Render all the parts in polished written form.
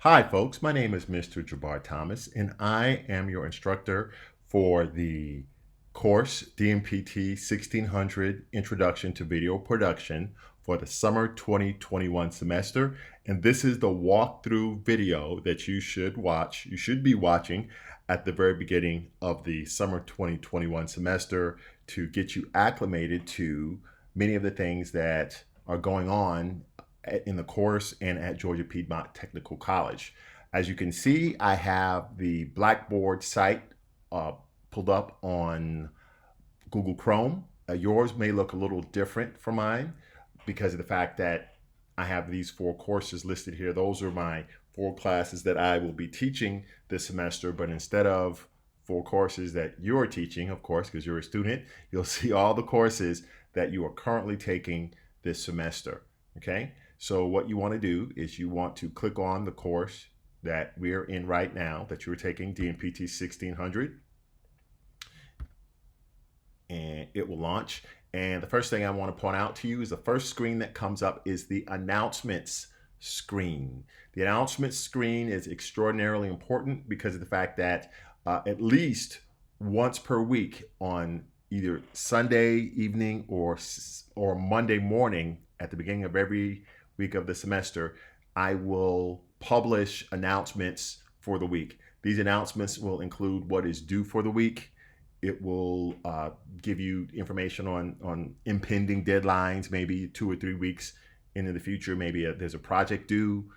Hi, folks. My name is Mr. Jabbar Thomas, and I am your instructor for the course DMPT 1600 Introduction to Video Production for the summer 2021 semester. And this is the walkthrough video that you should be watching at the very beginning of the summer 2021 semester to get you acclimated to many of the things that are going on in the course and at Georgia Piedmont Technical College. As you can see, I have the Blackboard site pulled up on Google Chrome. Yours may look a little different from mine because of the fact that I have these 4 courses listed here. Those are my 4 classes that I will be teaching this semester, but instead of 4 courses that you're teaching, of course, because you're a student, you'll see all the courses that you are currently taking this semester, okay? So what you want to do is you want to click on the course that we're in right now, that you're taking, DMPT 1600, and it will launch. And the first thing I want to point out to you is the first screen that comes up is the announcements screen. The announcements screen is extraordinarily important because of the fact that at least once per week on either Sunday evening or Monday morning at the beginning of every week of the semester, I will publish announcements for the week. These announcements will include what is due for the week. It will give you information on impending deadlines, maybe 2 or 3 weeks into the future. Maybe there's a project due.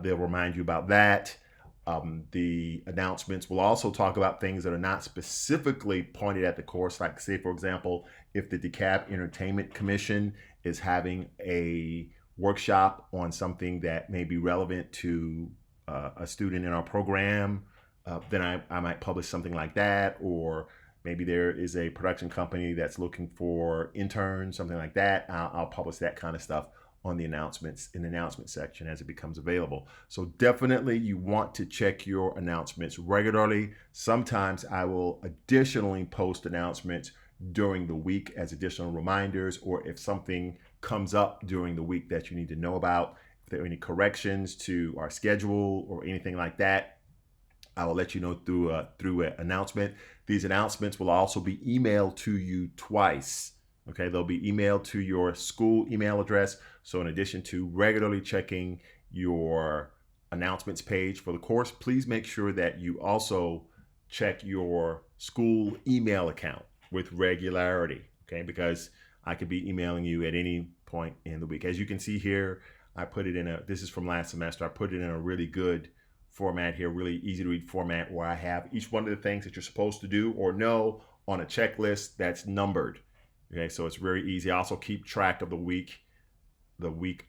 They'll remind you about that. The announcements will also talk about things that are not specifically pointed at the course, like say, for example, if the DeKalb Entertainment Commission is having a workshop on something that may be relevant to a student in our program, then I might publish something like that. Or maybe there is a production company that's looking for interns, something like that. I'll publish that kind of stuff on the announcements in the announcement section as it becomes available. So definitely you want to check your announcements regularly. Sometimes I will additionally post announcements during the week as additional reminders, or if something comes up during the week that you need to know about, if there are any corrections to our schedule or anything like that, I will let you know through an announcement. These announcements will also be emailed to you twice. Okay, they'll be emailed to your school email address. So in addition to regularly checking your announcements page for the course, please make sure that you also check your school email account with regularity, okay? Because I could be emailing you at any point in the week. As you can see here, I put it in this is from last semester, I put it in a really good format here, really easy to read format, where I have each one of the things that you're supposed to do or know on a checklist that's numbered. Okay, so it's very easy. I also keep track of the week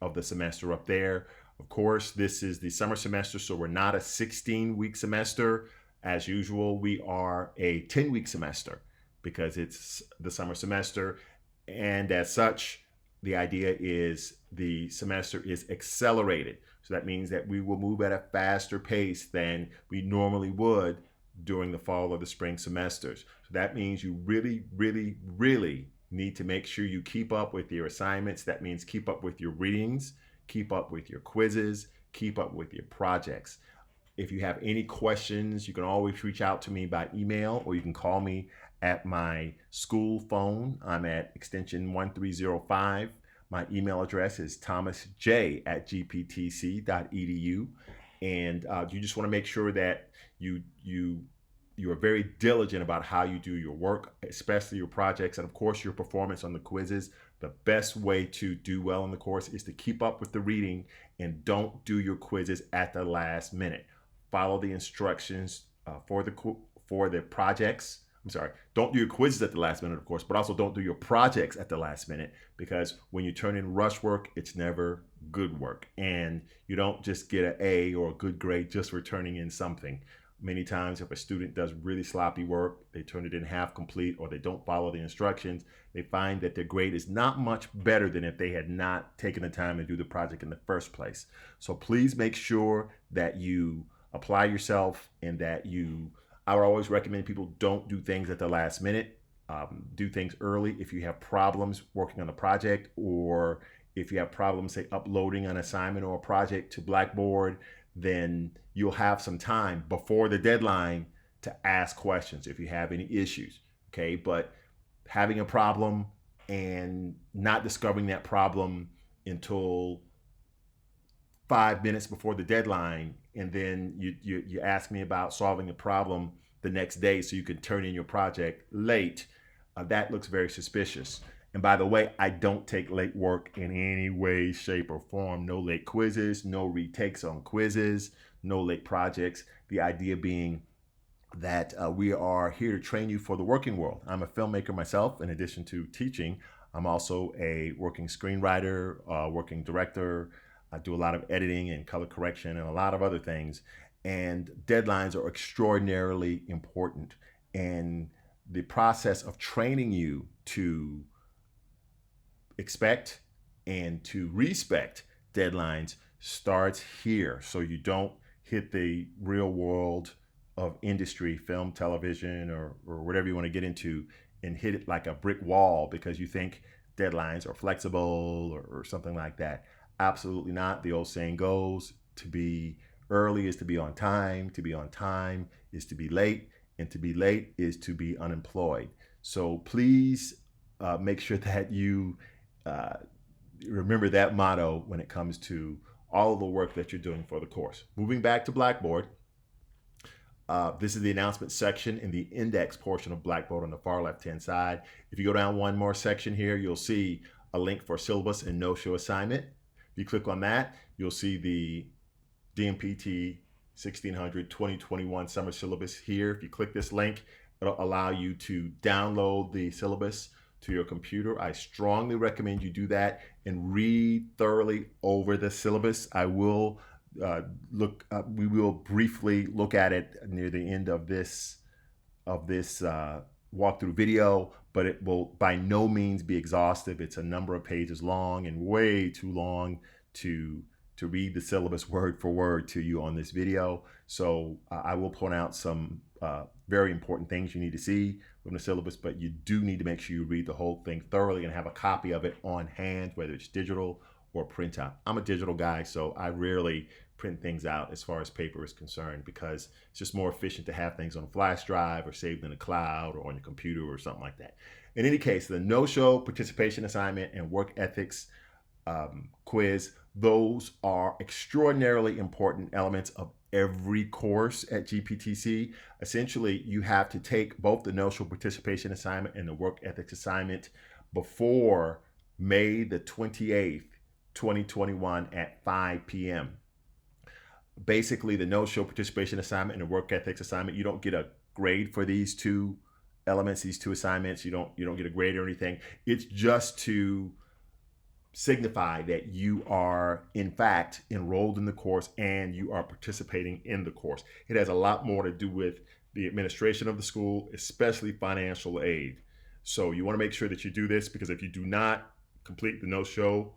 of the semester up there. Of course, this is the summer semester, so we're not a 16-week semester. As usual, we are a 10-week semester because it's the summer semester. And as such, the idea is the semester is accelerated. So that means that we will move at a faster pace than we normally would during the fall or the spring semesters. So that means you really, really, really need to make sure you keep up with your assignments. That means keep up with your readings, keep up with your quizzes, keep up with your projects. If you have any questions, you can always reach out to me by email, or you can call me at my school phone. I'm at extension 1305. My email address is thomasj@gptc.edu. And you just want to make sure that you are very diligent about how you do your work, especially your projects, and of course your performance on the quizzes. The best way to do well in the course is to keep up with the reading and don't do your quizzes at the last minute. Follow the instructions for the projects. I'm sorry, don't do your quizzes at the last minute, of course, but also don't do your projects at the last minute, because when you turn in rush work, it's never good work. And you don't just get an A or a good grade just for turning in something. Many times, if a student does really sloppy work, they turn it in half complete, or they don't follow the instructions, they find that their grade is not much better than if they had not taken the time to do the project in the first place. So please make sure that you apply yourself and that I would always recommend people don't do things at the last minute. Do things early. If you have problems working on a project, or if you have problems, say, uploading an assignment or a project to Blackboard, then you'll have some time before the deadline to ask questions if you have any issues. Okay, but having a problem and not discovering that problem until 5 minutes before the deadline, and then you ask me about solving the problem the next day so you can turn in your project late, that looks very suspicious. And by the way, I don't take late work in any way, shape, or form. No late quizzes, no retakes on quizzes, no late projects. The idea being that we are here to train you for the working world. I'm a filmmaker myself. In addition to teaching, I'm also a working screenwriter, working director. I do a lot of editing and color correction and a lot of other things. And deadlines are extraordinarily important. And the process of training you to expect and to respect deadlines starts here, so you don't hit the real world of industry, film, television, or whatever you want to get into, and hit it like a brick wall because you think deadlines are flexible or something like that. Absolutely not. The old saying goes, to be early is to be on time is to be late, and to be late is to be unemployed. So please make sure that you remember that motto when it comes to all of the work that you're doing for the course. Moving back to Blackboard, this is the announcement section in the index portion of Blackboard on the far left-hand side. If you go down one more section here, you'll see a link for syllabus and no-show assignment. If you click on that, you'll see the DMPT 1600 2021 summer syllabus here. If you click this link, it'll allow you to download the syllabus to your computer. I strongly recommend you do that and read thoroughly over the syllabus. I will we will briefly look at it near the end of this walkthrough video, but it will by no means be exhaustive. It's a number of pages long and way too long to read the syllabus word for word to you on this video. So I will point out some very important things you need to see from the syllabus, but you do need to make sure you read the whole thing thoroughly and have a copy of it on hand, whether it's digital or print out. I'm a digital guy, so I rarely print things out as far as paper is concerned because it's just more efficient to have things on a flash drive or saved in the cloud or on your computer or something like that. In any case, the no-show participation assignment and work ethics quiz, those are extraordinarily important elements of every course at GPTC. Essentially, you have to take both the no-show participation assignment and the work ethics assignment before May the 28th, 2021 at 5 p.m. Basically, the no-show participation assignment and the work ethics assignment, you don't get a grade for these two elements, these two assignments. You don't get a grade or anything. It's just to signify that you are in fact enrolled in the course and you are participating in the course. It has a lot more to do with the administration of the school, especially financial aid. So you want to make sure that you do this, because if you do not complete the no-show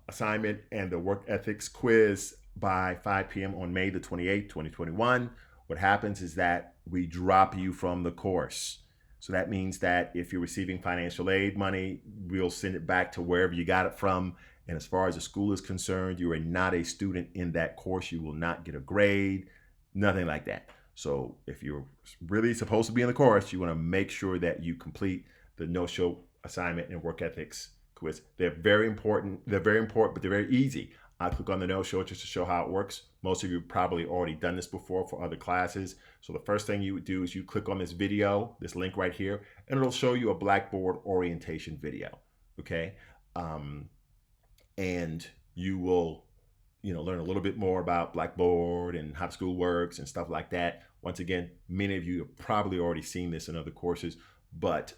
assignment and the work ethics quiz by 5 p.m. on May the 28th, 2021, what happens is that we drop you from the course. So that means that if you're receiving financial aid money, we'll send it back to wherever you got it from. And as far as the school is concerned, you are not a student in that course. You will not get a grade, nothing like that. So if you're really supposed to be in the course, you want to make sure that you complete the no-show assignment and work ethics quiz. They're very important, but they're very easy. I click on the no-show just to show how it works. Most of you have probably already done this before for other classes. So the first thing you would do is you click on this video, this link right here, and it'll show you a Blackboard orientation video, okay? And you will, learn a little bit more about Blackboard and how the school works and stuff like that. Once again, many of you have probably already seen this in other courses, but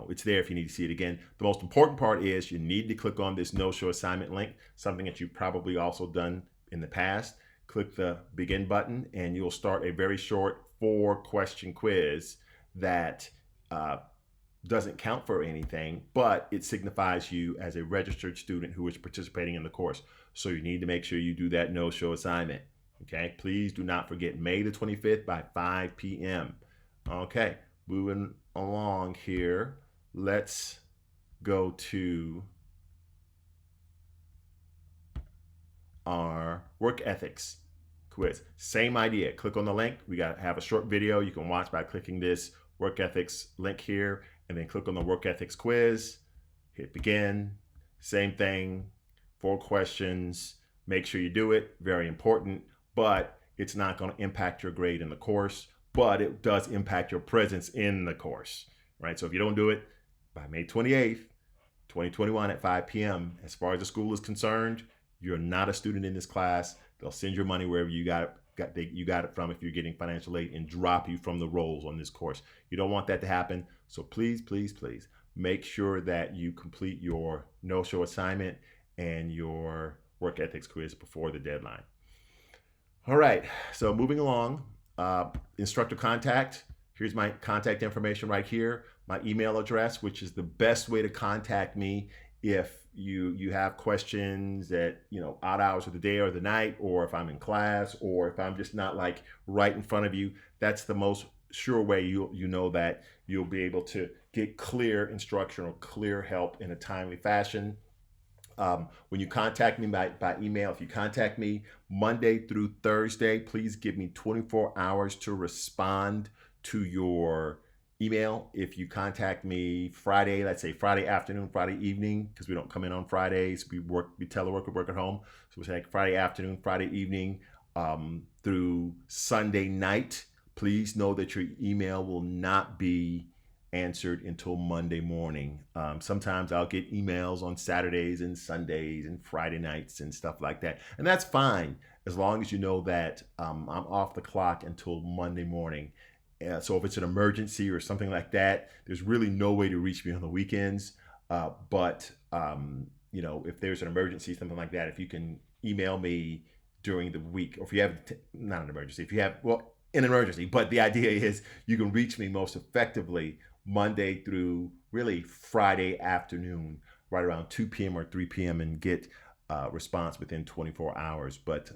it's there if you need to see it again. The most important part is you need to click on this no-show assignment link, something that you've probably also done in the past. Click the begin button and you'll start a very short 4-question quiz that doesn't count for anything, but it signifies you as a registered student who is participating in the course. So you need to make sure you do that no-show assignment. Okay, please do not forget May the 25th by 5 p.m. Okay, moving along here, let's go to our work ethics. quiz. Same idea. Click on the link. We got to have a short video you can watch by clicking this work ethics link here, and then click on the work ethics quiz. Hit begin. Same thing. 4 questions. Make sure you do it. Very important, but it's not going to impact your grade in the course, but it does impact your presence in the course, right? So if you don't do it by May 28th, 2021 at 5 p.m., as far as the school is concerned, you're not a student in this class. They'll send your money wherever you got it from if you're getting financial aid, and drop you from the rolls on this course. You don't want that to happen. So please, please, please make sure that you complete your no-show assignment and your work ethics quiz before the deadline. All right, so moving along, instructor contact. Here's my contact information right here, my email address, which is the best way to contact me if you have questions at odd hours of the day or the night, or if I'm in class, or if I'm just not like right in front of you. That's the most sure way you know that you'll be able to get clear instruction or clear help in a timely fashion. When you contact me by email, if you contact me Monday through Thursday, please give me 24 hours to respond to your email. If you contact me Friday, let's say Friday afternoon, Friday evening, because we don't come in on Fridays, we telework, we work at home. So we say Friday afternoon, Friday evening through Sunday night, please know that your email will not be answered until Monday morning. Sometimes I'll get emails on Saturdays and Sundays and Friday nights and stuff like that. And that's fine, as long as you know that I'm off the clock until Monday morning. So if it's an emergency or something like that, there's really no way to reach me on the weekends. But if there's an emergency, something like that, if you can email me during the week, or if you have, not an emergency, if you have, an emergency, but the idea is you can reach me most effectively Monday through really Friday afternoon, right around 2 p.m. or 3 p.m. and get response within 24 hours. But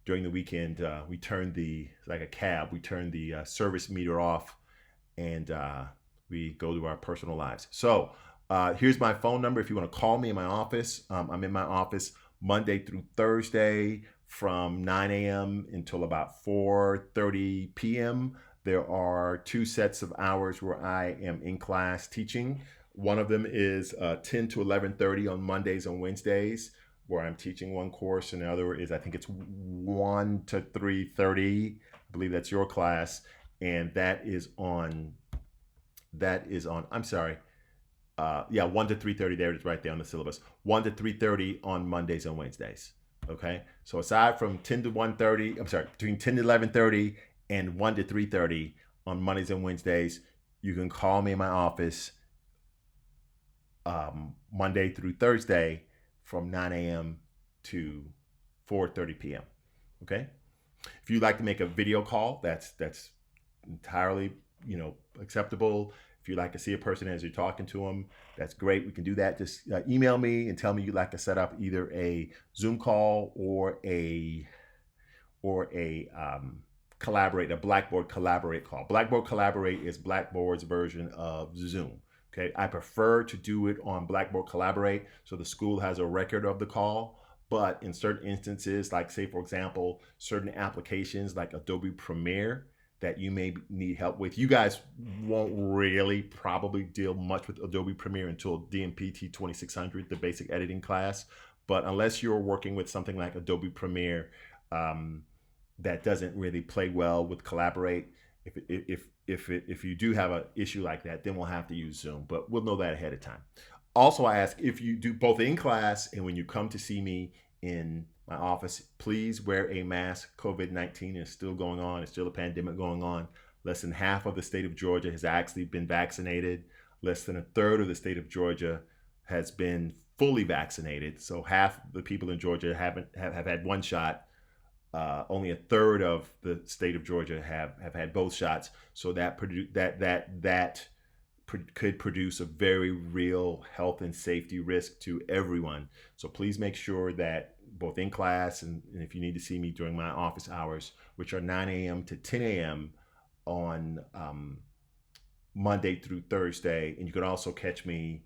during the weekend, we turn like a cab, we turn the service meter off, and we go to our personal lives. So here's my phone number if you want to call me in my office. I'm in my office Monday through Thursday from 9 a.m. until about 4:30 p.m. There are 2 sets of hours where I am in class teaching. One of them is 10 to 11:30 on Mondays and Wednesdays, where I'm teaching one course, and the other is, I think it's 1 to 3:30. I believe that's your class, and that is on. I'm sorry. 1 to 3:30. There it is, right there on the syllabus. 1 to 3:30 on Mondays and Wednesdays. Okay. So aside from 10 to 1:30, between 10 to 11:30 and 1 to 3:30 on Mondays and Wednesdays, you can call me in my office Monday through Thursday from 9 a.m. to 4:30 p.m. Okay. If you'd like to make a video call, that's entirely acceptable. If you'd like to see a person as you're talking to them, that's great. We can do that. Just email me and tell me you'd like to set up either a Zoom call or a Blackboard Collaborate call. Blackboard Collaborate is Blackboard's version of Zoom. Okay, I prefer to do it on Blackboard Collaborate so the school has a record of the call. But in certain instances, like say for example, certain applications like Adobe Premiere that you may need help with. You guys won't really probably deal much with Adobe Premiere until DMPT 2600, the basic editing class. But unless you're working with something like Adobe Premiere that doesn't really play well with Collaborate, if you do have an issue like that, then we'll have to use Zoom. But we'll know that ahead of time. Also, I ask if you do both in class and when you come to see me in my office, please wear a mask. COVID-19 is still going on. It's still a pandemic going on. Less than half of the state of Georgia has actually been vaccinated. Less than a third of the state of Georgia has been fully vaccinated. So half the people in Georgia have had one shot. Only a third of the state of Georgia have had both shots. So that could produce a very real health and safety risk to everyone. So please make sure that both in class and if you need to see me during my office hours, which are 9 a.m. to 10 a.m. on Monday through Thursday. And you could also catch me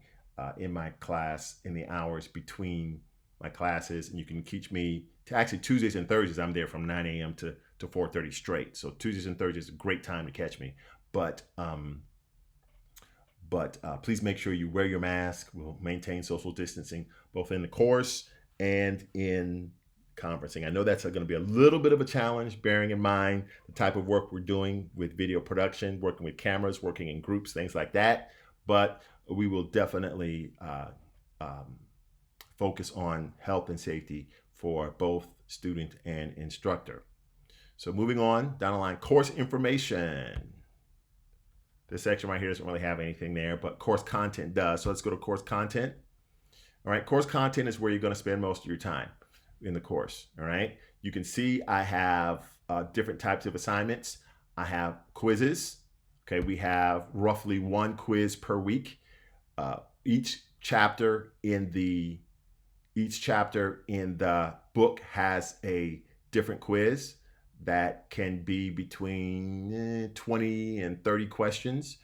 in my class in the hours between my classes, and you can catch me. Actually, Tuesdays and Thursdays, I'm there from 9 a.m. to 4:30 straight. So Tuesdays and Thursdays is a great time to catch me. But please make sure you wear your mask. We'll maintain social distancing both in the course and in conferencing. I know that's going to be a little bit of a challenge, bearing in mind the type of work we're doing with video production, working with cameras, working in groups, things like that. But we will definitely focus on health and safety for both student and instructor. So moving on down the line, course information. This section right here doesn't really have anything there, but course content does. So let's go to course content. All right, course content is where you're going to spend most of your time in the course. All right, you can see I have different types of assignments. I have quizzes. Okay, we have roughly one quiz per week. Each chapter in the book has a different quiz that can be between 20 and 30 questions.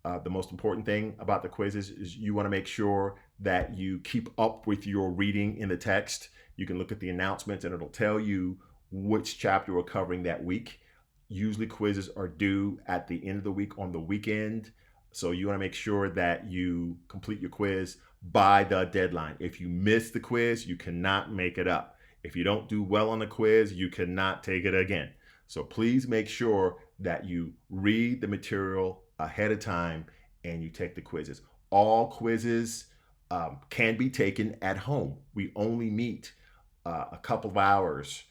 The most important thing about the quizzes is you want to make sure that you keep up with your reading in the text. You can look at the announcements and it'll tell you which chapter we're covering that week. Usually quizzes are due at the end of the week on the weekend. So you want to make sure that you complete your quiz by the deadline. If you miss the quiz, you cannot make it up. If you don't do well on the quiz, you cannot take it again. So please make sure that you read the material ahead of time and you take the quizzes. All quizzes can be taken at home. We only meet a couple of hours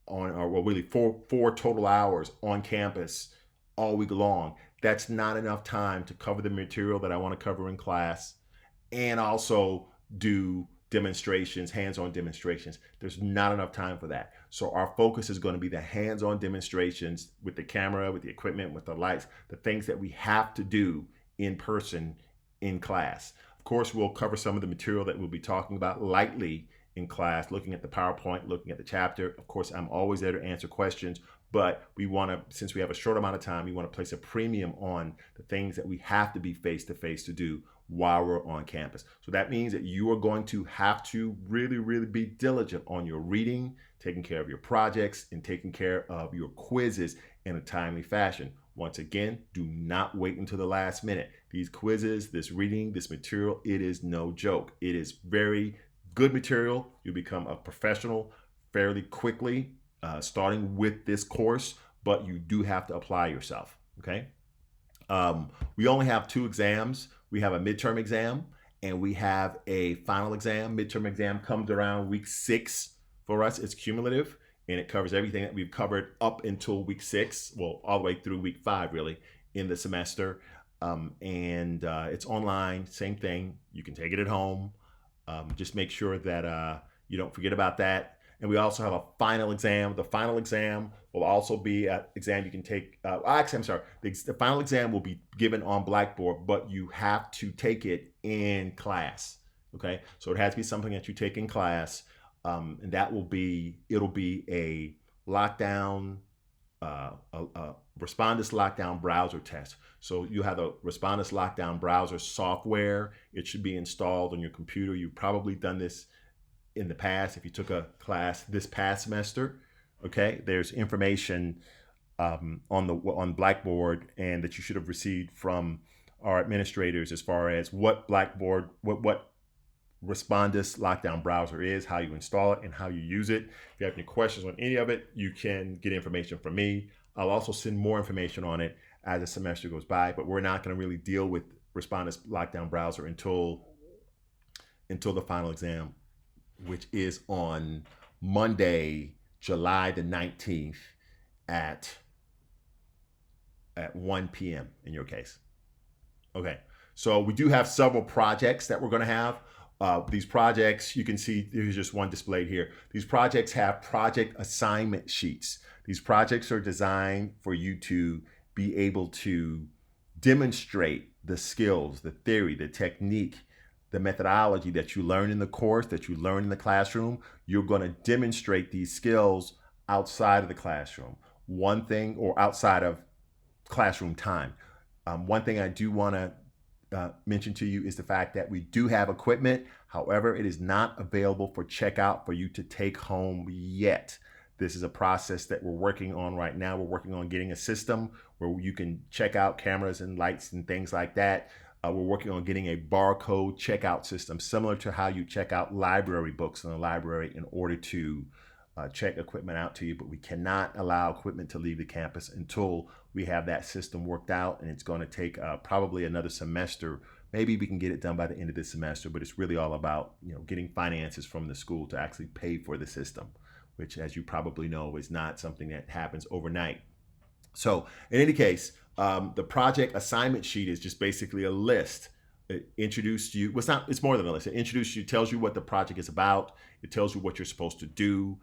really four total hours on campus all week long. That's not enough time to cover the material that I want to cover in class and also do demonstrations, hands-on demonstrations. There's not enough time for that. So our focus is going to be the hands-on demonstrations with the camera, with the equipment, with the lights, the things that we have to do in person in class. Of course, we'll cover some of the material that we'll be talking about lightly in class, looking at the PowerPoint, looking at the chapter. Of course, I'm always there to answer questions, but we want to, since we have a short amount of time, we want to place a premium on the things that we have to be face-to-face to do while we're on campus. So that means that you are going to have to really, really be diligent on your reading, taking care of your projects, and taking care of your quizzes in a timely fashion. Once again, do not wait until the last minute. These quizzes, this reading, this material, it is no joke. It is very good material. You become a professional fairly quickly, starting with this course, but you do have to apply yourself, okay? We only have two exams. We have a midterm exam and we have a final exam. Midterm exam comes around week 6 for us. It's cumulative and it covers everything that we've covered up until week 6, well, all the way through week 5 really in the semester. It's online, same thing. You can take it at home. Just make sure that you don't forget about that. And we also have a final exam. The final exam will also be an exam you can take. Actually, I'm sorry. The final exam will be given on Blackboard, but you have to take it in class. Okay, so it has to be something that you take in class, and it'll be a lockdown, a Respondus lockdown browser test. So you have a Respondus lockdown browser software. It should be installed on your computer. You've probably done this in the past if you took a class this past semester. Okay, there's information on Blackboard and that you should have received from our administrators as far as what Blackboard, what Respondus lockdown browser is, how you install it, and how you use it. If you have any questions on any of it, you can get information from me. I'll also send more information on it as the semester goes by, but we're not going to really deal with Respondus lockdown browser until the final exam, which is on Monday, July the 19th at 1 p.m. in your case. Okay, so we do have several projects that we're going to have. These projects, you can see there's just one displayed here. These projects have project assignment sheets. These projects are designed for you to be able to demonstrate the skills, the theory, the technique, the methodology that you learn in the course, that you learn in the classroom. You're going to demonstrate these skills outside of the classroom. One thing, or outside of classroom time. One thing I do want to mention to you is the fact that we do have equipment. However, it is not available for checkout for you to take home yet. This is a process that we're working on right now. We're working on getting a system where you can check out cameras and lights and things like that. We're working on getting a barcode checkout system similar to how you check out library books in the library in order to check equipment out to you, but we cannot allow equipment to leave the campus until we have that system worked out, and it's going to take probably another semester. Maybe we can get it done by the end of this semester, but it's really all about getting finances from the school to actually pay for the system, which, as you probably know, is not something that happens overnight. So in any case, the project assignment sheet is just basically a list. It introduced you, well, it's more than a list. It introduces you, tells you what the project is about. It tells you what you're supposed to do.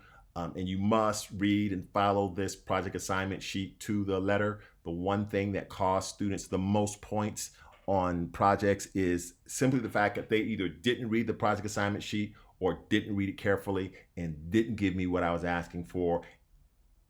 And you must read and follow this project assignment sheet to the letter. The one thing that costs students the most points on projects is simply the fact that they either didn't read the project assignment sheet or didn't read it carefully and didn't give me what I was asking for,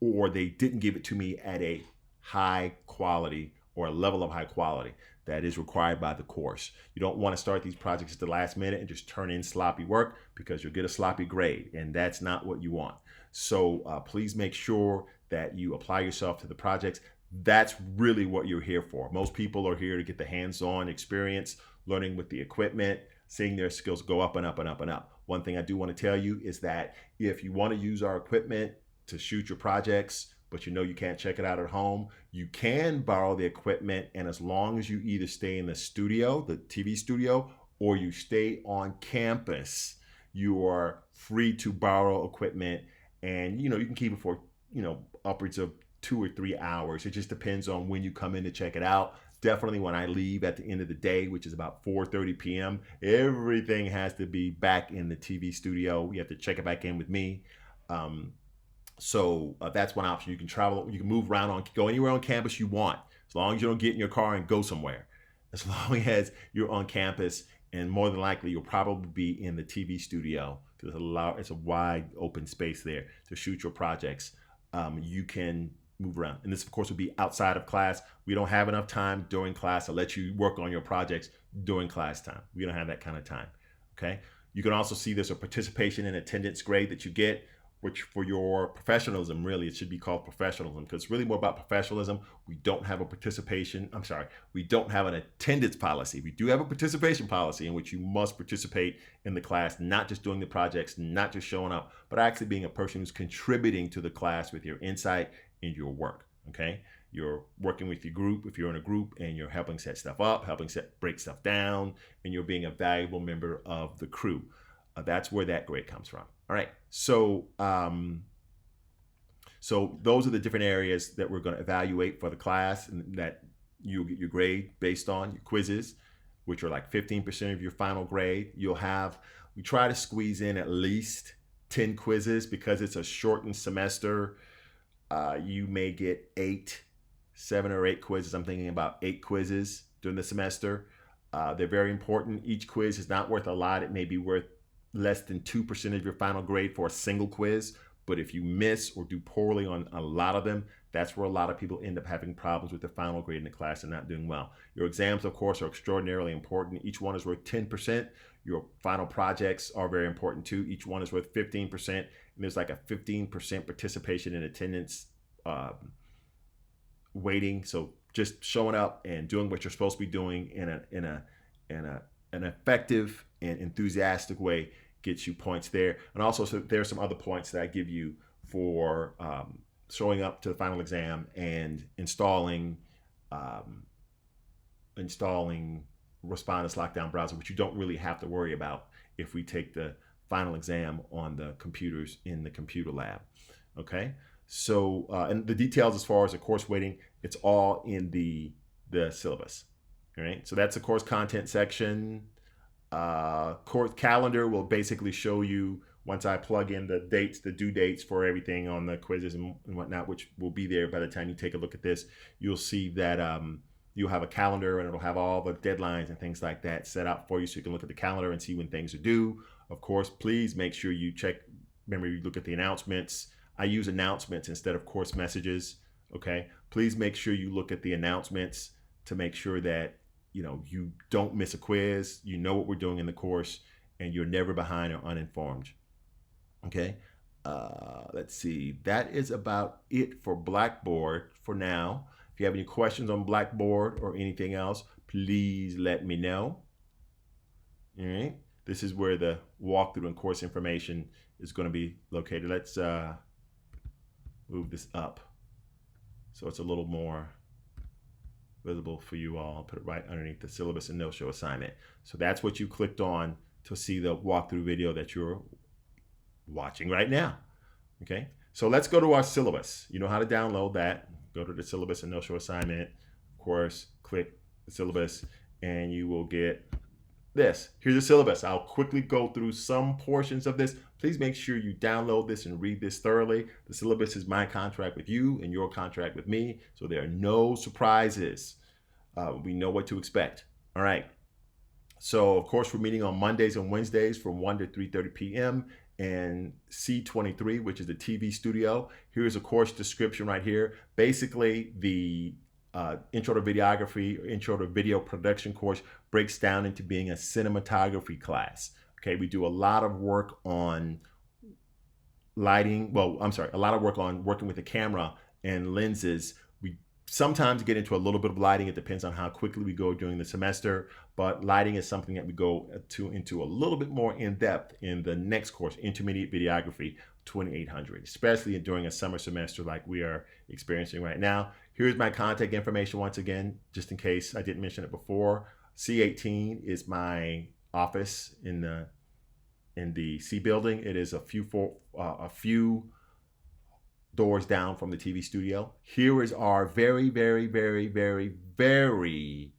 or they didn't give it to me at a high quality or a level of high quality that is required by the course. You don't want to start these projects at the last minute and just turn in sloppy work, because you'll get a sloppy grade, and that's not what you want. So please make sure that you apply yourself to the projects. That's really what you're here for. Most people are here to get the hands-on experience, learning with the equipment, seeing their skills go up and up and up and up. One thing I do want to tell you is that if you want to use our equipment to shoot your projects, but you can't check it out at home, you can borrow the equipment, and as long as you either stay in the studio, the TV studio, or you stay on campus, you are free to borrow equipment, and you can keep it for upwards of 2 or 3 hours. It just depends on when you come in to check it out. Definitely when I leave at the end of the day, which is about 4:30 p.m., everything has to be back in the TV studio. You have to check it back in with me. So that's one option. You can travel, you can move around, go anywhere on campus you want, as long as you don't get in your car and go somewhere. As long as you're on campus, and more than likely you'll probably be in the TV studio, because it's a wide open space there to shoot your projects. You can move around. And this, of course, would be outside of class. We don't have enough time during class to let you work on your projects during class time. We don't have that kind of time, okay? You can also see there's a participation and attendance grade that you get, which for your professionalism, really, it should be called professionalism, because it's really more about professionalism. We don't have we don't have an attendance policy. We do have a participation policy in which you must participate in the class, not just doing the projects, not just showing up, but actually being a person who's contributing to the class with your insight and your work, okay? You're working with your group, if you're in a group, and you're helping set stuff up, break stuff down, and you're being a valuable member of the crew. That's where that grade comes from. All right, so so those are the different areas that we're going to evaluate for the class, and that you'll get your grade based on your quizzes, which are like 15% of your final grade. We try to squeeze in at least 10 quizzes because it's a shortened semester. You may get 7 or 8 quizzes. I'm thinking about 8 quizzes during the semester. They're very important. Each quiz is not worth a lot. It may be worth less than 2% of your final grade for a single quiz. But if you miss or do poorly on a lot of them, that's where a lot of people end up having problems with their final grade in the class and not doing well. Your exams, of course, are extraordinarily important. Each one is worth 10%. Your final projects are very important too. Each one is worth 15%. And there's like a 15% participation in attendance weighting. So just showing up and doing what you're supposed to be doing in an effective and enthusiastic way gets you points there. And also, so there are some other points that I give you for showing up to the final exam and installing Respondus Lockdown Browser, which you don't really have to worry about if we take the final exam on the computers in the computer lab. Okay, so and the details as far as the course weighting, it's all in the syllabus. All right, so that's the course content section. Course calendar will basically show you, once I plug in the dates, the due dates for everything on the quizzes and whatnot, which will be there by the time you take a look at this. You'll see that you'll have a calendar, and it'll have all the deadlines and things like that set out for you, so you can look at the calendar and see when things are due. Of course, please make sure you remember you look at the announcements. I use announcements instead of course messages, okay? Please make sure you look at the announcements to make sure that you don't miss a quiz, you know what we're doing in the course, and you're never behind or uninformed. Okay. Let's see. That is about it for Blackboard for now. If you have any questions on Blackboard or anything else, please let me know. All right. This is where the walkthrough and course information is going to be located. Let's move this up so it's a little more visible for you all. I'll put it right underneath the syllabus and no-show assignment. So that's what you clicked on to see the walkthrough video that you're watching right now. Okay, so let's go to our syllabus. You know how to download that. Go to the syllabus and no-show assignment. Of course, click the syllabus and you will get this. Here's the syllabus. I'll quickly go through some portions of this. Please make sure you download this and read this thoroughly. The syllabus is my contract with you and your contract with me, so there are no surprises. We know what to expect. All right. So, of course, we're meeting on Mondays and Wednesdays from 1 to 3:30 p.m. and C23, which is the TV studio. Here's a course description right here. Basically, the intro to videography or intro to video production course breaks down into being a cinematography class. Okay, we do a lot of work on lighting. Well, I'm sorry, a lot of work on working with the camera and lenses. We sometimes get into a little bit of lighting. It depends on how quickly we go during the semester, but lighting is something that we go into a little bit more in depth in the next course, Intermediate Videography 2800, especially during a summer semester like we are experiencing right now. Here's my contact information once again, just in case I didn't mention it before. C18 is my office in the C building. It is a few doors down from the TV studio. Here is our very, very, very, very, very,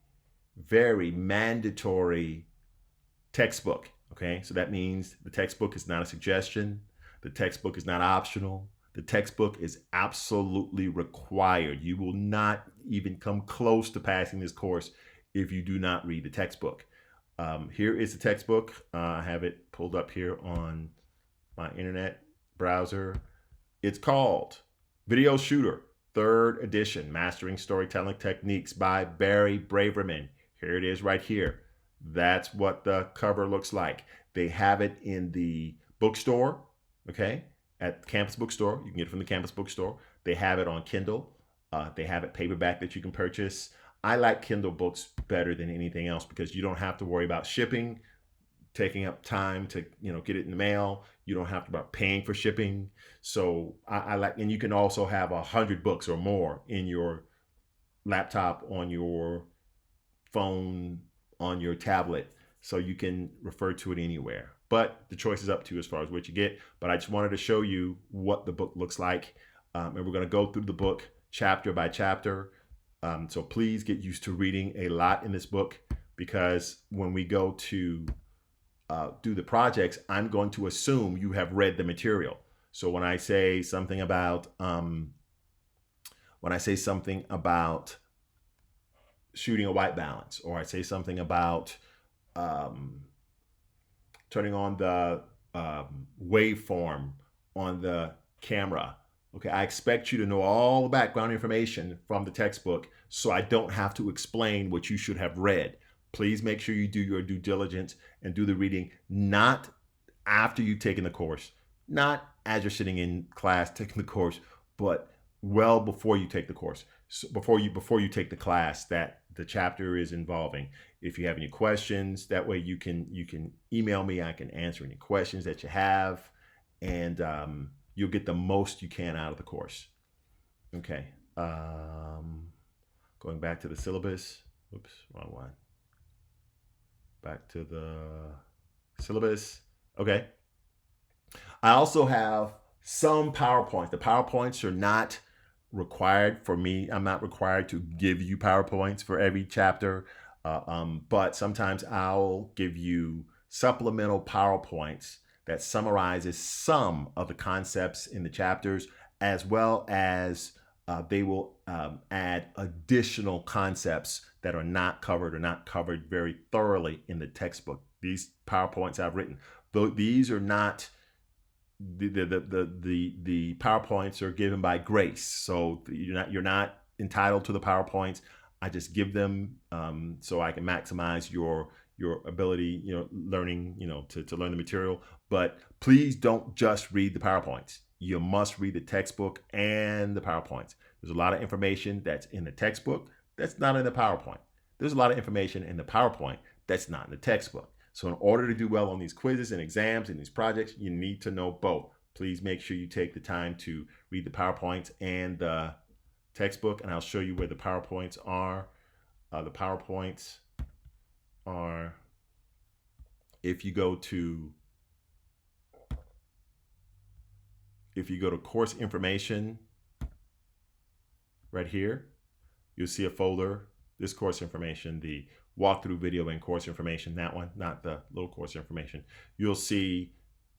very mandatory textbook. Okay, so that means the textbook is not a suggestion. The textbook is not optional. The textbook is absolutely required. You will not even come close to passing this course if you do not read the textbook. Here is the textbook. I have it pulled up here on my internet browser. It's called Video Shooter, 3rd edition, Mastering Storytelling Techniques by Barry Braverman. Here it is right here. That's what the cover looks like. They have it in the bookstore, okay, at campus bookstore. You can get it from the campus bookstore. They have it on Kindle. They have it paperback that you can purchase. I like Kindle books better than anything else because you don't have to worry about shipping, taking up time to get it in the mail. You don't have to about paying for shipping. So I like, and you can also have 100 books or more in your laptop, on your phone, on your tablet, so you can refer to it anywhere. But the choice is up to you as far as what you get. But I just wanted to show you what the book looks like, and we're going to go through the book chapter by chapter. So please get used to reading a lot in this book, because when we go to do the projects, I'm going to assume you have read the material. So when I say something about shooting a white balance, or I say something about turning on the waveform on the camera, okay, I expect you to know all the background information from the textbook, so I don't have to explain what you should have read. Please make sure you do your due diligence and do the reading, not after you've taken the course, not as you're sitting in class taking the course, but well before you take the course, so before you take the class that the chapter is involving. If you have any questions, that way you can email me. I can answer any questions that you have, and you'll get the most you can out of the course. Okay. Going back to the syllabus. Oops, wrong one. Back to the syllabus. Okay. I also have some PowerPoints. The PowerPoints are not required for me. I'm not required to give you PowerPoints for every chapter, but sometimes I'll give you supplemental PowerPoints that summarizes some of the concepts in the chapters, as well as they will add additional concepts that are not covered very thoroughly in the textbook. These PowerPoints I've written, though these are not the PowerPoints are given by grace, so you're not entitled to the PowerPoints. I just give them so I can maximize your ability, learning, to learn the material. But please don't just read the PowerPoints. You must read the textbook and the PowerPoints. There's a lot of information that's in the textbook that's not in the PowerPoint. There's a lot of information in the PowerPoint that's not in the textbook. So in order to do well on these quizzes and exams and these projects, you need to know both. Please make sure you take the time to read the PowerPoints and the textbook, and I'll show you where the PowerPoints are. The PowerPoints are, if you go to course information right here, you'll see a folder, this course information, the walkthrough video and course information, that one, not the little course information. You'll see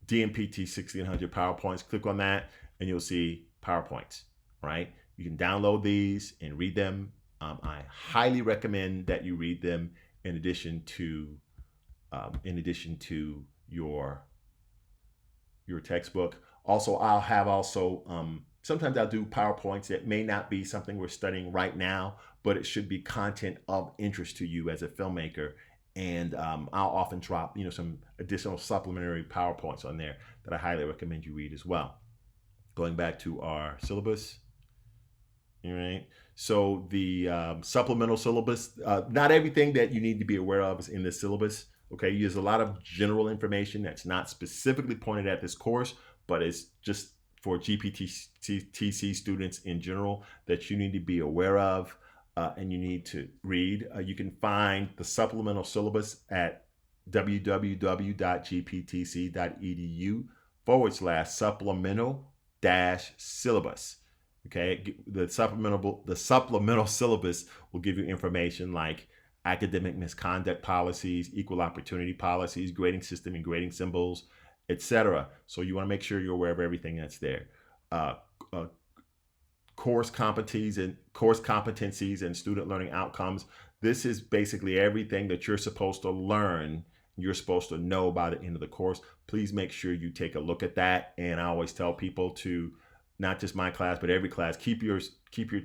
DMPT 1600 PowerPoints. Click on that and you'll see PowerPoints, right? You can download these and read them. I highly recommend that you read them in addition to your textbook. Also, sometimes I'll do PowerPoints that may not be something we're studying right now, but it should be content of interest to you as a filmmaker. And I'll often drop, some additional supplementary PowerPoints on there that I highly recommend you read as well. Going back to our syllabus, all right? So the supplemental syllabus, not everything that you need to be aware of is in this syllabus. Okay, there's a lot of general information that's not specifically pointed at this course, but it's just for GPTC students in general that you need to be aware of and you need to read. You can find the supplemental syllabus at www.gptc.edu/supplemental-syllabus. Okay, the supplemental syllabus will give you information like academic misconduct policies, equal opportunity policies, grading system and grading symbols, etc. So you want to make sure you're aware of everything that's there. Course competencies and student learning outcomes. This is basically everything that you're supposed to learn, you're supposed to know by the end of the course. Please make sure you take a look at that. And I always tell people to, not just my class, but every class, keep your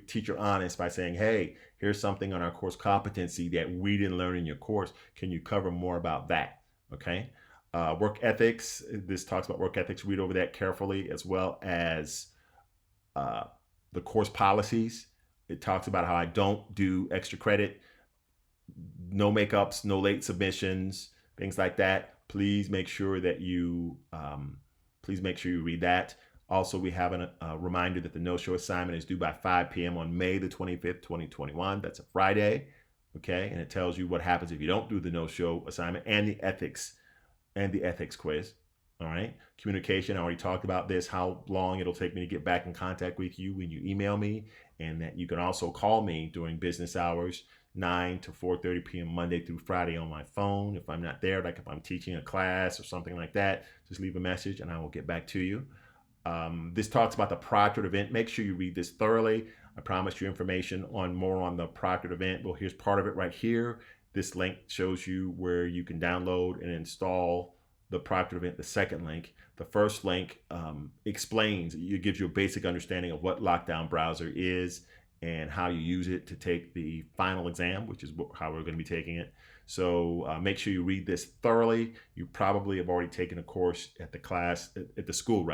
teacher honest by saying, hey, here's something on our course competency that we didn't learn in your course. Can you cover more about that? Okay. Work ethics. This talks about work ethics. Read over that carefully, as well as the course policies. It talks about how I don't do extra credit, no makeups, no late submissions, things like that. Please make sure that you read that. Also, we have a reminder that the no-show assignment is due by 5 p.m. on May the 25th, 2021. That's a Friday, okay? And it tells you what happens if you don't do the no-show assignment and the ethics quiz, all right? Communication, I already talked about this, how long it'll take me to get back in contact with you when you email me, and that you can also call me during business hours, 9 to 4:30 p.m. Monday through Friday on my phone. If I'm not there, like if I'm teaching a class or something like that, just leave a message and I will get back to you. This talks about the proctored event. Make sure you read this thoroughly. I promised you information on more on the proctored event. Well, here's part of it right here. This link shows you where you can download and install the proctored event. The second link, the first link explains, it gives you a basic understanding of what Lockdown Browser is and how you use it to take the final exam, which is how we're going to be taking it. So make sure you read this thoroughly. You probably have already taken a course at the school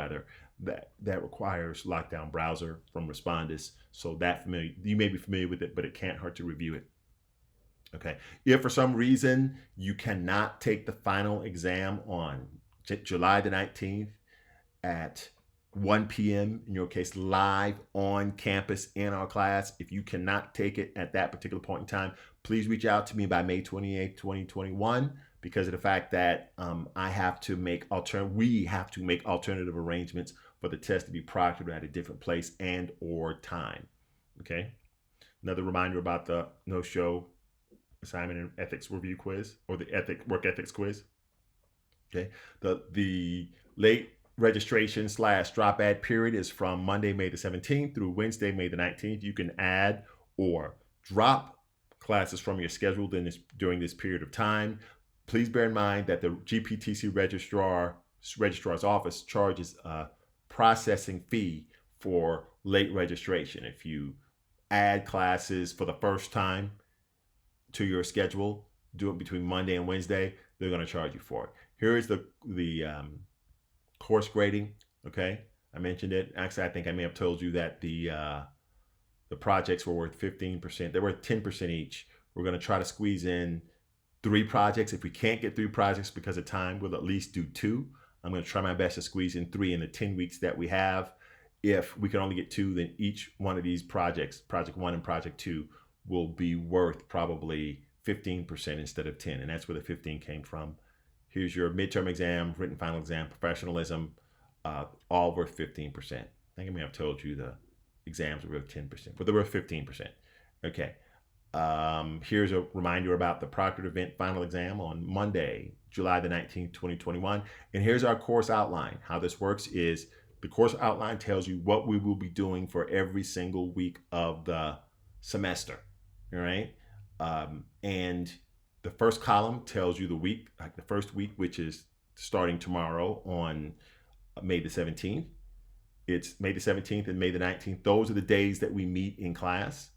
that requires Lockdown Browser from Respondus. So you may be familiar with it, but it can't hurt to review it. Okay. If for some reason you cannot take the final exam on July the 19th at 1 p.m., in your case, live on campus in our class, if you cannot take it at that particular point in time, please reach out to me by May 28th, 2021, because of the fact that we have to make alternative arrangements for the test to be proctored at a different place and or time. Okay. Another reminder about the no-show assignment and ethics review quiz, or the work ethics quiz. Okay. The late registration / drop add period is from Monday, May the 17th through Wednesday, May the 19th. You can add or drop classes from your schedule during this period of time. Please bear in mind that the GPTC registrar's office charges a processing fee for late registration. If you add classes for the first time to your schedule, do it between Monday and Wednesday, they're going to charge you for it. Here is the course grading. Okay, I mentioned it. Actually, I think I may have told you that the projects were worth 15%. They're worth 10% each. We're going to try to squeeze in 3 projects. If we can't get 3 projects because of time, we'll at least do 2. I'm going to try my best to squeeze in 3 in the 10 weeks that we have. If we can only get 2, then each one of these projects, project 1 and project 2, will be worth probably 15% instead of 10. And that's where the 15 came from. Here's your midterm exam, written final exam, professionalism, all worth 15%. I think I may have told you the exams were worth 10%, but they're worth 15%. Okay. Here's a reminder about the proctored event final exam on Monday, July the 19th, 2021. And here's our course outline. How this works is the course outline tells you what we will be doing for every single week of the semester. All right. And the first column tells you the week, like the first week, which is starting tomorrow on May the 17th. It's May the 17th and May the 19th. Those are the days that we meet in class.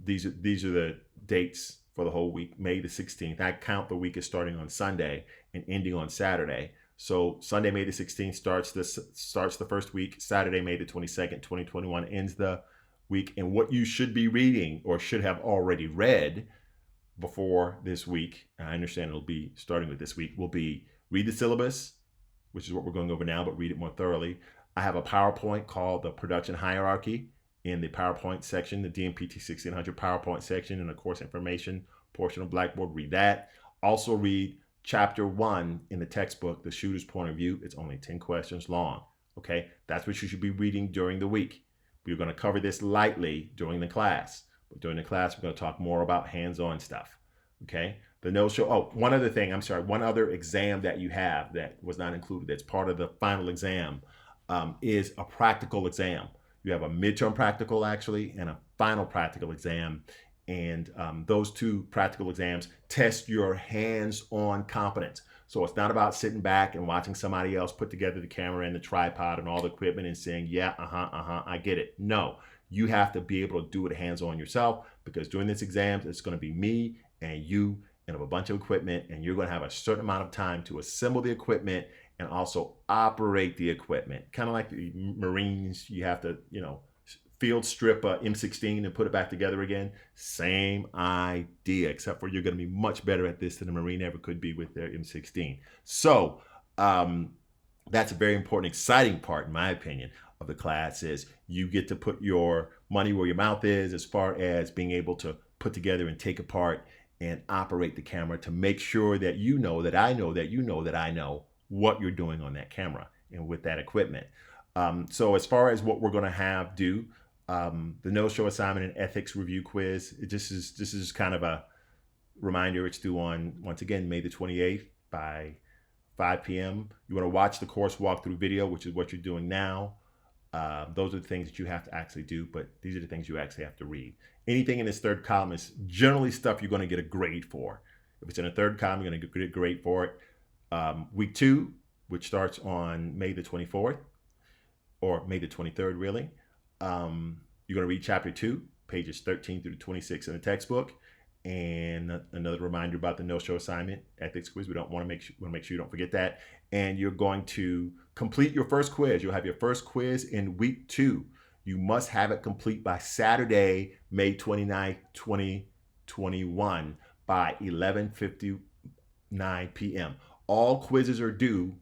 These are the dates for the whole week. May the 16th. I count the week as starting on Sunday and ending on Saturday. So Sunday, May the 16th starts the first week. Saturday, May the 22nd, 2021 ends the week. And what you should be reading or should have already read before this week, I understand it'll be starting with this week, will be read the syllabus, which is what we're going over now, but read it more thoroughly. I have a PowerPoint called the Production Hierarchy in the PowerPoint section, the DMPT 1600 PowerPoint section, and the course information portion of Blackboard. Read that. Also read Chapter 1 in the textbook, The Shooter's Point of View. It's only 10 questions long. Okay, that's what you should be reading during the week. We're going to cover this lightly during the class. But during the class, we're going to talk more about hands-on stuff. Okay, the no-show. Oh, one other thing. I'm sorry. One other exam that you have that was not included that's part of the final exam is a practical exam. You have a midterm practical, actually, and a final practical exam. And those 2 practical exams test your hands-on competence. So it's not about sitting back and watching somebody else put together the camera and the tripod and all the equipment and saying, yeah, I get it. No, you have to be able to do it hands-on yourself, because during this exam, it's going to be me and you and a bunch of equipment, and you're going to have a certain amount of time to assemble the equipment and also operate the equipment. Kind of like the Marines, you have to, field strip a M16 and put it back together again. Same idea, except for you're going to be much better at this than a Marine ever could be with their M16. So that's a very important, exciting part, in my opinion, of the class is you get to put your money where your mouth is as far as being able to put together and take apart and operate the camera to make sure that you know that I know that you know that I know what you're doing on that camera and with that equipment. So as far as what we're going to have do, the no-show assignment and ethics review quiz, this is kind of a reminder. It's due on, once again, May the 28th by 5 p.m. You want to watch the course walkthrough video, which is what you're doing now. Those are the things that you have to actually do, but these are the things you actually have to read. Anything in this third column is generally stuff you're going to get a grade for. If it's in a third column, you're going to get a grade for it. Week 2, which starts on May the 24th, or May the 23rd, really. You're going to read Chapter 2, pages 13 through 26 in the textbook. And another reminder about the no-show assignment, ethics quiz. We want to make sure you don't forget that. And you're going to complete your first quiz. You'll have your first quiz in week 2. You must have it complete by Saturday, May 29th, 2021 by 11:59 p.m. All quizzes are due,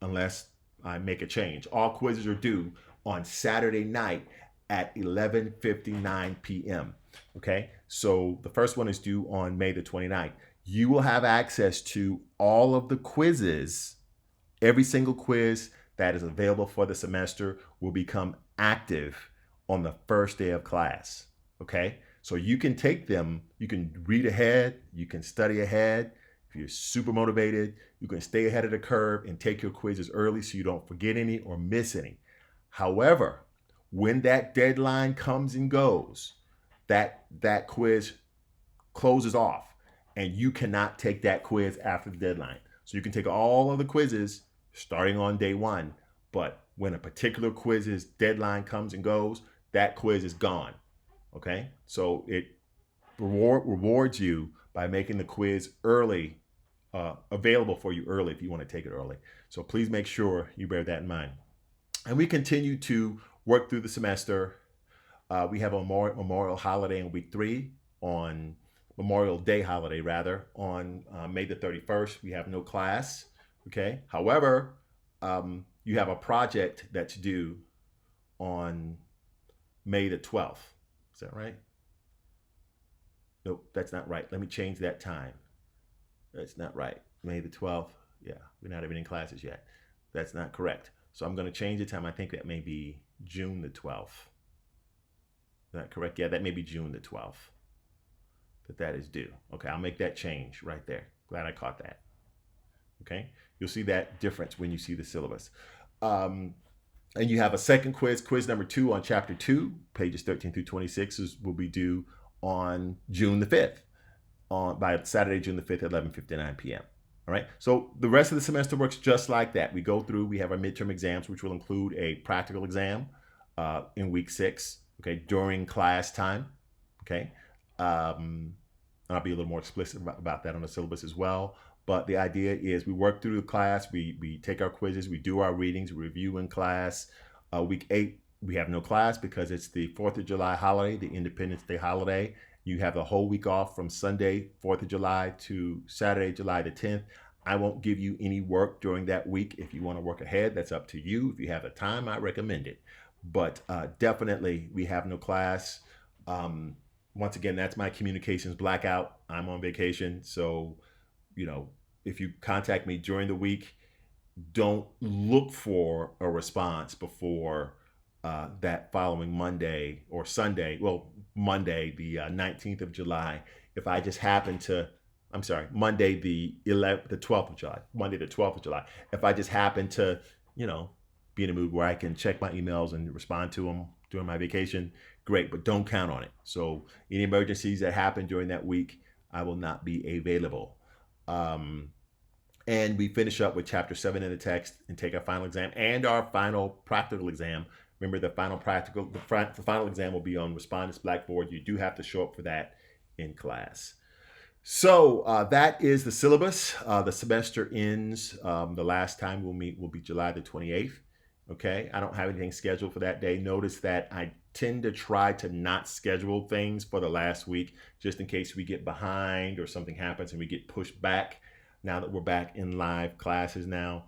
unless I make a change. All quizzes are due on Saturday night at 11:59 p.m. Okay, so the first one is due on May the 29th. You will have access to all of the quizzes. Every single quiz that is available for the semester will become active on the first day of class. Okay, so you can take them, you can read ahead, you can study ahead. If you're super motivated, you can stay ahead of the curve and take your quizzes early so you don't forget any or miss any. However, when that deadline comes and goes, that quiz closes off and you cannot take that quiz after the deadline. So you can take all of the quizzes starting on day 1, but when a particular quiz's deadline comes and goes, that quiz is gone. Okay, so it rewards you by making the quiz early, available for you early if you want to take it early. So please make sure you bear that in mind. And we continue to work through the semester. We have a Memorial holiday in week 3, on Memorial Day holiday rather, on May the 31st. We have no class. Okay. However, you have a project that's due on May the 12th. Is that right? Nope, that's not right. Let me change that time. That's not right. May the 12th. Yeah, we're not even in classes yet. That's not correct. So I'm going to change the time. I think that may be June the 12th. Is that correct? Yeah, that may be June the 12th that is due. Okay, I'll make that change right there. Glad I caught that. Okay, you'll see that difference when you see the syllabus. And you have a second quiz number 2 on chapter 2, pages 13 through 26 will be due on June the 5th, by Saturday, June the 5th at 11:59 p.m. All right. So the rest of the semester works just like that. We go through, we have our midterm exams, which will include a practical exam in week 6, okay, during class time. Okay. I'll be a little more explicit about that on the syllabus as well. But the idea is we work through the class, we take our quizzes, we do our readings, we review in class. Week 8, we have no class because it's the 4th of July holiday, the Independence Day holiday. You have the whole week off from Sunday, 4th of July to Saturday, July the 10th. I won't give you any work during that week. If you want to work ahead, that's up to you. If you have the time, I recommend it. But definitely, we have no class. Once again, that's my communications blackout. I'm on vacation. So, if you contact me during the week, don't look for a response before that following Monday or Sunday. Well, Monday, the 19th of July. If I just happen to, Monday, the 12th of July. Monday, the 12th of July. If I just happen to, be in a mood where I can check my emails and respond to them during my vacation, great, but don't count on it. So any emergencies that happen during that week, I will not be available. And we finish up with chapter 7 in the text and take our final exam and our final practical exam. Remember, the final exam will be on Respondent's Blackboard. You do have to show up for that in class. So that is the syllabus. The semester ends. The last time we'll meet will be July the 28th. Okay, I don't have anything scheduled for that day. Notice that I tend to try to not schedule things for the last week, just in case we get behind or something happens and we get pushed back. Now that we're back in live classes now,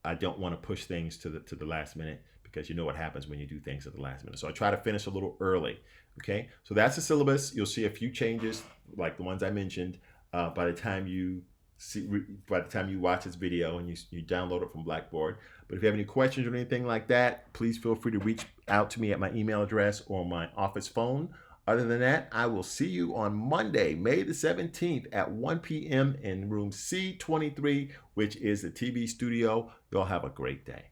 I don't want to push things to the last minute, because you know what happens when you do things at the last minute. So I try to finish a little early. Okay, so that's the syllabus. You'll see a few changes like the ones I mentioned by the time you watch this video and you download it from Blackboard. But if you have any questions or anything like that, please feel free to reach out to me at my email address or my office phone. Other than that, I will see you on Monday, May the 17th at 1 p.m. in room C23, which is the TV studio. Y'all have a great day.